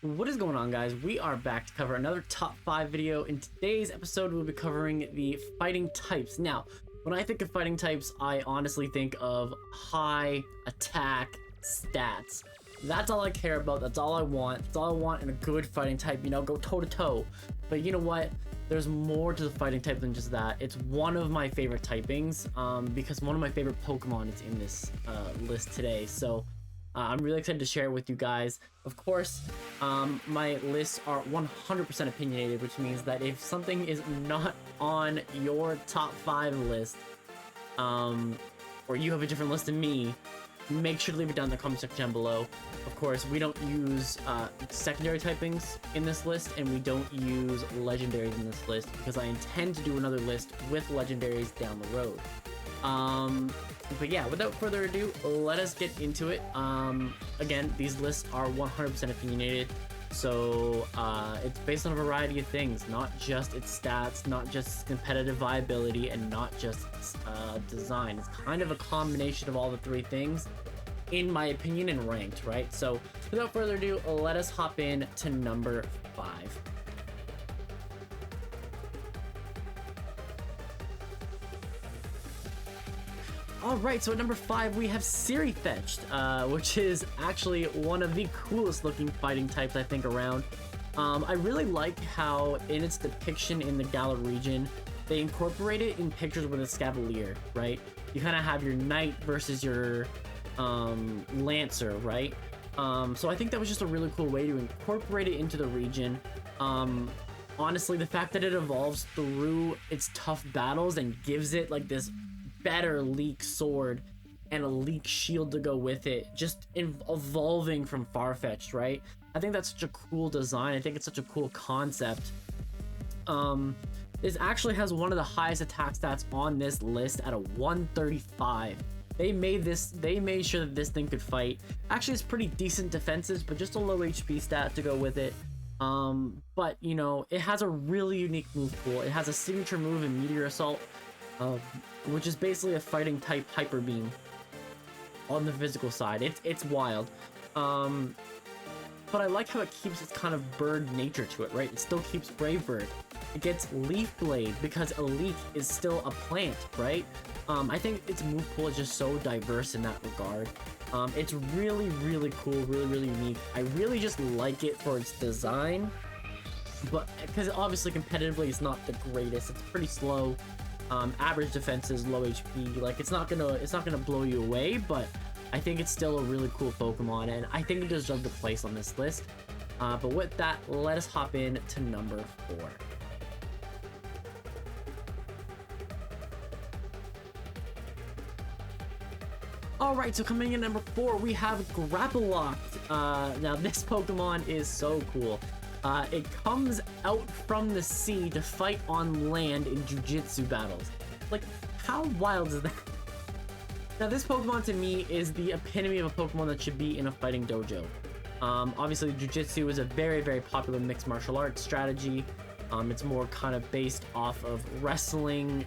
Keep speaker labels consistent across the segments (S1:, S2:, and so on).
S1: What is going on, guys? We are back to cover another top 5 video. In today's episode, we'll be covering the fighting types. Now, when I think of fighting types, I honestly think of high attack stats. That's all I care about. That's all I want. That's all I want in a good fighting type, you know, go toe to toe. But you know what? There's more to the fighting type than just that. It's one of my favorite typings because one of my favorite Pokemon is in this list today. So I'm really excited to share it with you guys. Of course, my lists are 100% opinionated, which means that if something is not on your top 5 list, or you have a different list than me, make sure to leave it down in the comment section down below. Of course, we don't use secondary typings in this list, and we don't use legendaries in this list because I intend to do another list with legendaries down the road. But yeah, without further ado, let us get into it. Again, these lists are 100% opinionated, so it's based on a variety of things, not just its stats, not just competitive viability, and not just design. It's kind of a combination of all the three things, in my opinion, and ranked, right? So without further ado, let us hop in to number 5. Alright, so at number 5 we have Sirifetch'd, which is actually one of the coolest looking fighting types I think around. I really like how in its depiction in the Galar region, they incorporate it in pictures with a Scavalier, right? You kind of have your knight versus your lancer, right? So I think that was just a really cool way to incorporate it into the region. Honestly, the fact that it evolves through its tough battles and gives it like this better leek sword and a leek shield to go with it, just evolving from Farfetch'd, right? I think that's such a cool design. I think it's such a cool concept. This actually has one of the highest attack stats on this list at a 135. They made sure that this thing could fight. Actually, it's pretty decent defenses, but just a low HP stat to go with it. But you know, it has a really unique move pool. It has a signature move in Meteor Assault, which is basically a fighting type hyper beam on the physical side. It's wild. But I like how it keeps its kind of bird nature to it, right? It still keeps Brave Bird. It gets Leaf Blade because a leaf is still a plant, right? I think its move pool is just so diverse in that regard. It's really, really cool, really, really unique. I really just like it for its design, but because obviously competitively it's not the greatest. It's pretty slow. Average defenses, low HP. Like it's not gonna blow you away, but I think it's still a really cool Pokemon, and I think it deserves a place on this list. But with that, let us hop in to number 4. Alright, so coming in at number 4, we have grapploct. Now this Pokemon is so cool. It comes out from the sea to fight on land in jujitsu battles. Like, how wild is that? Now this Pokemon to me is the epitome of a Pokemon that should be in a fighting dojo. Obviously jujitsu is a very, very popular mixed martial arts strategy. It's more kind of based off of wrestling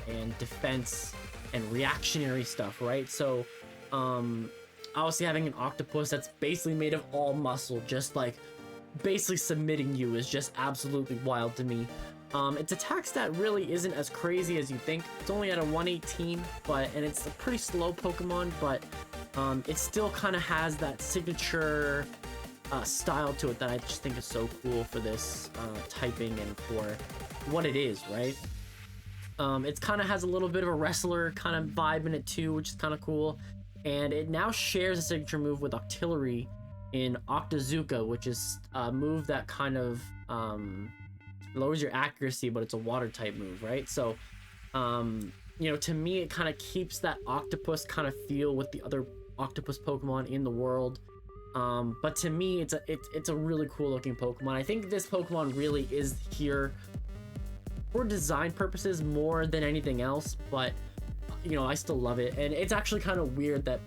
S1: and defense and reactionary stuff, right? So obviously having an octopus that's basically made of all muscle, just like basically submitting you, is just absolutely wild to me. Its attack stat really isn't as crazy as you think. It's only at a 118, and it's a pretty slow Pokemon, but it still kind of has that signature style to it that I just think is so cool for this typing and for what it is, right? It kind of has a little bit of a wrestler kind of vibe in it too, which is kind of cool. And it now shares a signature move with Octillery in Octazooka, which is a move that kind of lowers your accuracy, but it's a water type move, right? So, you know, to me, it kind of keeps that octopus kind of feel with the other octopus Pokemon in the world. But to me, it's a really cool looking Pokemon. I think this Pokemon really is here for design purposes more than anything else, but you know, I still love it. And it's actually kind of weird that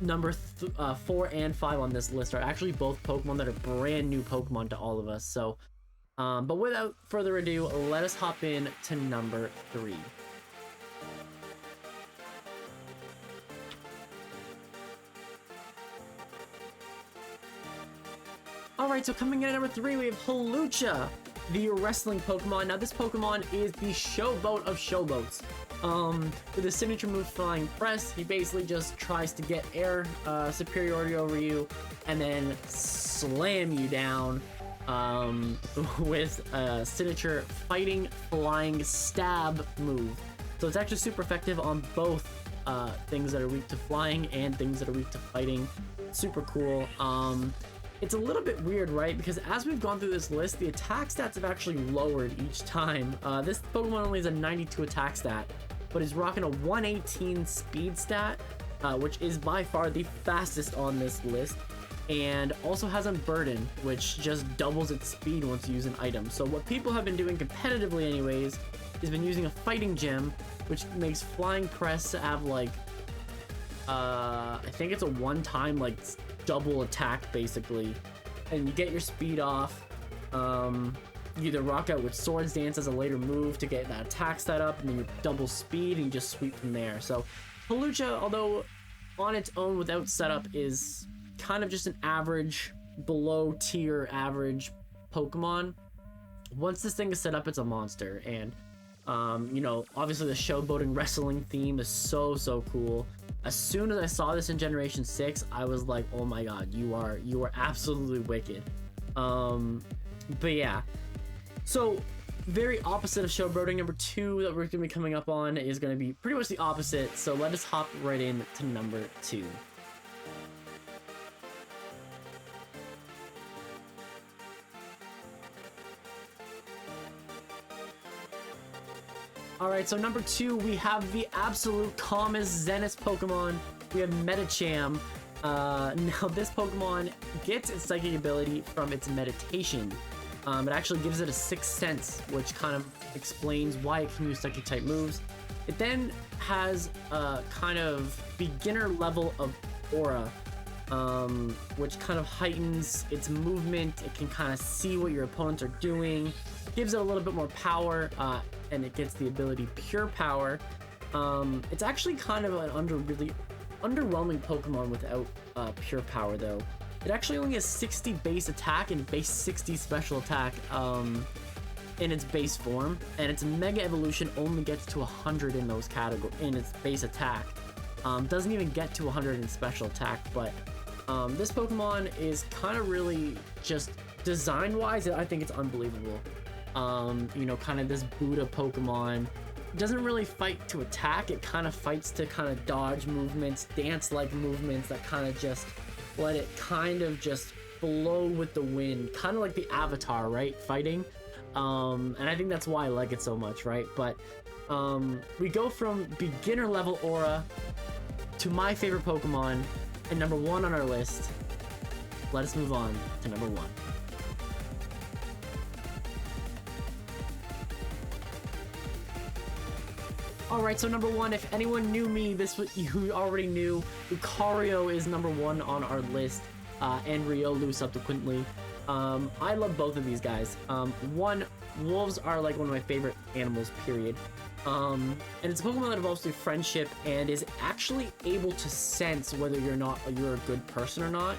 S1: number 4 and 5 on this list are actually both Pokemon that are brand new Pokemon to all of us. So but without further ado, let us hop in to number 3. Alright, so coming in at number 3, we have hawlucha, the wrestling Pokemon. Now this Pokemon is the showboat of showboats. With his signature move Flying Press, he basically just tries to get air superiority over you and then slam you down with a signature Fighting Flying Stab move. So it's actually super effective on both things that are weak to flying and things that are weak to fighting. Super cool. It's a little bit weird, right? Because as we've gone through this list, the attack stats have actually lowered each time. This Pokemon only has a 92 attack stat, but is rocking a 118 speed stat, which is by far the fastest on this list, and also has Unburden, which just doubles its speed once you use an item. So what people have been doing competitively anyways, is been using a Fighting Gem, which makes Flying Press have like, I think it's a one-time like double attack basically, and you get your speed off. You either rock out with Swords Dance as a later move to get that attack stat up, and then you double speed and you just sweep from there. So hawlucha, although on its own without setup, is kind of just an average, below tier average Pokemon. Once this thing is set up, it's a monster. And you know, obviously the showboating wrestling theme is so cool. As soon as I saw this in Generation 6, I was like, oh my god, you are absolutely wicked. But yeah. So, very opposite of showboating. Number 2 that we're going to be coming up on is going to be pretty much the opposite. So let us hop right in to number 2. Alright, so number 2, we have the absolute calmest Zenith Pokemon. We have Medicham. Now, this Pokemon gets its psychic ability from its meditation. It actually gives it a 6th sense, which kind of explains why it can use psychic type moves. It then has a kind of beginner level of aura, which kind of heightens its movement. It can kind of see what your opponents are doing, gives it a little bit more power, and it gets the ability Pure Power. It's actually kind of an really underwhelming Pokemon without Pure Power, though. It actually only has 60 base attack and base 60 special attack in its base form, and its Mega Evolution only gets to 100 in those categories in its base attack. Doesn't even get to 100 in special attack, but this Pokemon is kind of really just design-wise, I think it's unbelievable. You know, kind of this Buddha Pokemon. It doesn't really fight to attack, it kind of fights to kind of dodge movements, dance-like movements that kind of just let it kind of just flow with the wind, kind of like the Avatar, right? Fighting. And I think that's why I like it so much, right? But we go from beginner level aura to my favorite Pokemon and number 1 on our list. Let us move on to number 1. Alright, so number 1, if anyone knew me, this was you already knew. Lucario is number 1 on our list, and Riolu subsequently. I love both of these guys. One, wolves are like one of my favorite animals, period. And it's a Pokemon that evolves through friendship and is actually able to sense whether you're a good person or not.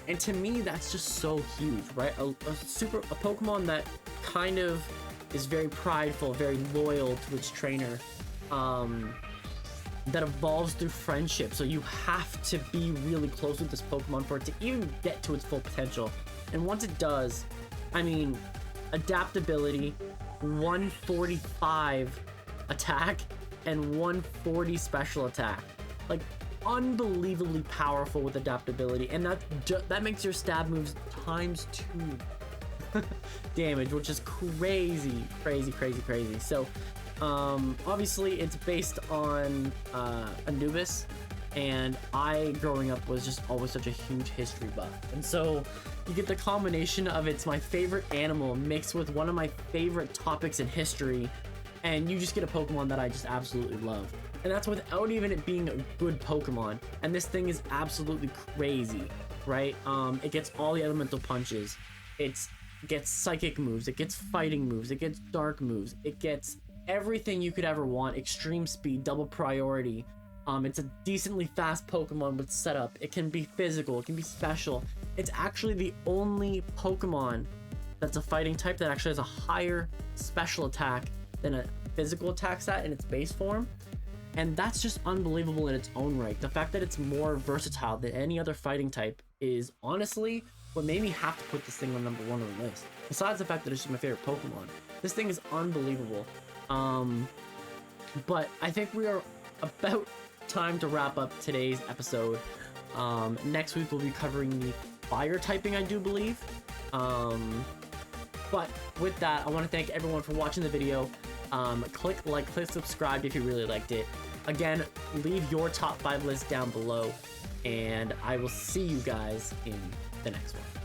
S1: And to me, that's just so huge, right? A Pokemon that kind of is very prideful, very loyal to its trainer. That evolves through friendship, so you have to be really close with this Pokemon for it to even get to its full potential. And once it does, I mean, adaptability, 145 attack, and 140 special attack. Like, unbelievably powerful with adaptability, and that makes your stab moves ×2 damage, which is crazy. So, obviously it's based on Anubis, and I, growing up, was just always such a huge history buff. And so you get the combination of it's my favorite animal mixed with one of my favorite topics in history, and you just get a Pokemon that I just absolutely love. And that's without even it being a good Pokemon. And this thing is absolutely crazy, right? It gets all the elemental punches. It gets psychic moves. It gets fighting moves. It gets dark moves. It gets everything you could ever want. Extreme speed, double priority. It's a decently fast Pokemon with setup. It can be physical, it can be special. It's actually the only Pokemon that's a fighting type that actually has a higher special attack than a physical attack stat in its base form. And that's just unbelievable in its own right. The fact that it's more versatile than any other fighting type is honestly what made me have to put this thing on number 1 on the list. Besides the fact that it's just my favorite Pokemon. This thing is unbelievable. But I think we are about time to wrap up today's episode. Next week we'll be covering the fire typing, I do believe. But with that, I want to thank everyone for watching the video. Click like, click subscribe if you really liked it. Again, leave your top 5 list down below, and I will see you guys in the next one.